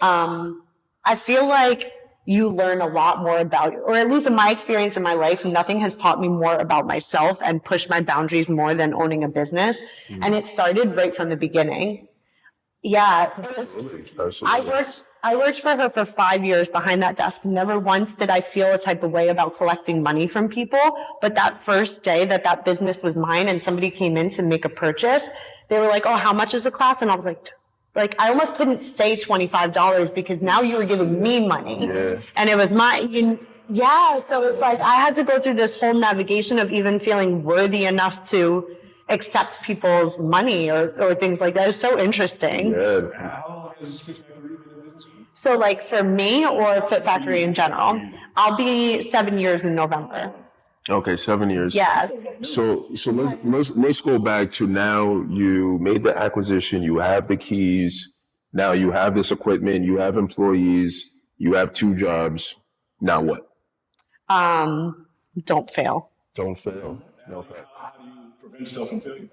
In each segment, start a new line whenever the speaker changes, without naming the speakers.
I feel like you learn a lot more about, or at least in my experience in my life, nothing has taught me more about myself and pushed my boundaries more than owning a business. And it started right from the beginning. Yeah, I worked for her for 5 years behind that desk. Never once did I feel a type of way about collecting money from people. But that first day that business was mine and somebody came in to make a purchase, they were like, "Oh, how much is a class?" And I was like I almost couldn't say $25 because now you were giving me money, and it was yeah. So it's like I had to go through this whole navigation of even feeling worthy enough to accept people's money or things like that. It's so interesting.
Yeah. How long has Fit Factory been in business?
So like for me or Fit Factory in general, I'll be 7 years in November.
Okay, 7 years.
Yes.
So let's go back to now. You made the acquisition. You have the keys. Now you have this equipment. You have employees. You have 2 jobs. Now what?
Don't fail.
Don't fail.
Okay. How do you prevent yourself from failing?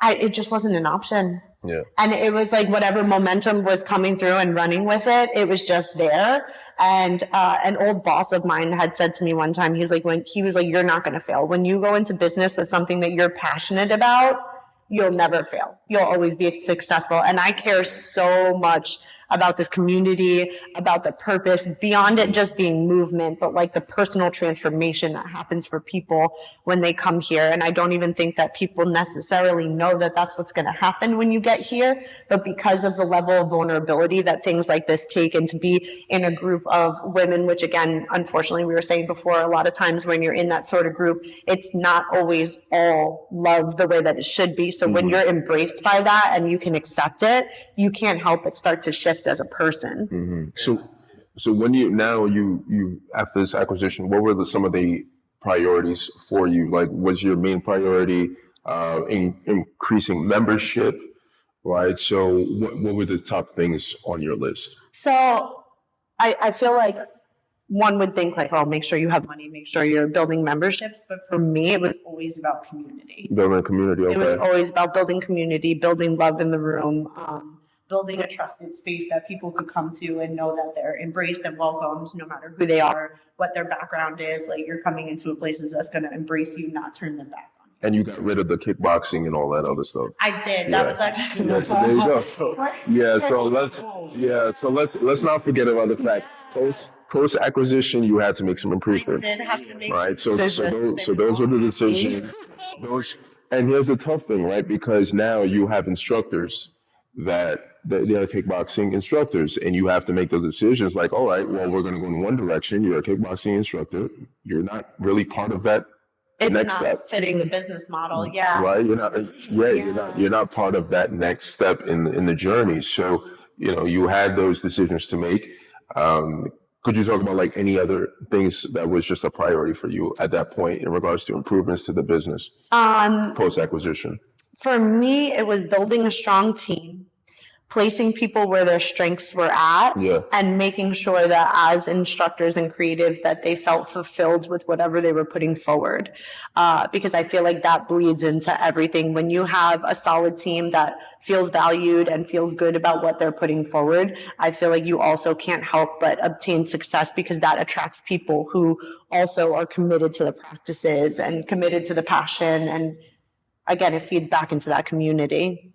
It just wasn't an option.
Yeah.
And it was like whatever momentum was coming through and running with it, it was just there. And an old boss of mine had said to me one time, he was like, "You're not going to fail. When you go into business with something that you're passionate about, you'll never fail. You'll always be successful." And I care so much about this community, about the purpose, beyond it just being movement, but like the personal transformation that happens for people when they come here. And I don't even think that people necessarily know that that's what's going to happen when you get here. But because of the level of vulnerability that things like this take, and to be in a group of women, which again, unfortunately, we were saying before, a lot of times when you're in that sort of group, it's not always all love the way that it should be. So when you're embraced by that and you can accept it, you can't help but start to shift as a person.
So when you after this acquisition, what were some of the priorities for you? Like, was your main priority in increasing membership, right? So what were the top things on your list?
So I feel like one would think like, oh, make sure you have money, make sure you're building memberships. But for me, it was always about community.
Building a community, okay.
It was always about building community, building love in the room, building a trusted space that people could come to and know that they're embraced and welcomed no matter who they are, what their background is. Like, you're coming into a place that's going to embrace you, not turn them back on you.
And you got rid of the kickboxing and all that other stuff.
I did. That was actually
yes, there you go. So let's not forget about the fact post acquisition you had to make some improvements.
I did have to make
right.
some decisions.
So those were the decisions. And here's the tough thing, right? Because now you have instructors that they are kickboxing instructors, and you have to make those decisions like, all right, well, we're going to go in one direction. You're a kickboxing instructor. You're not really part of that next step.
It's not fitting the business model. Yeah.
Right. You're not part of that next step in the journey. So, you had those decisions to make. Could you talk about like any other things that was just a priority for you at that point in regards to improvements to the business post acquisition?
For me, it was building a strong team, placing people where their strengths were at, and making sure that as instructors and creatives that they felt fulfilled with whatever they were putting forward. Because I feel like that bleeds into everything. When you have a solid team that feels valued and feels good about what they're putting forward, I feel like you also can't help but obtain success, because that attracts people who also are committed to the practices and committed to the passion. And again, it feeds back into that community.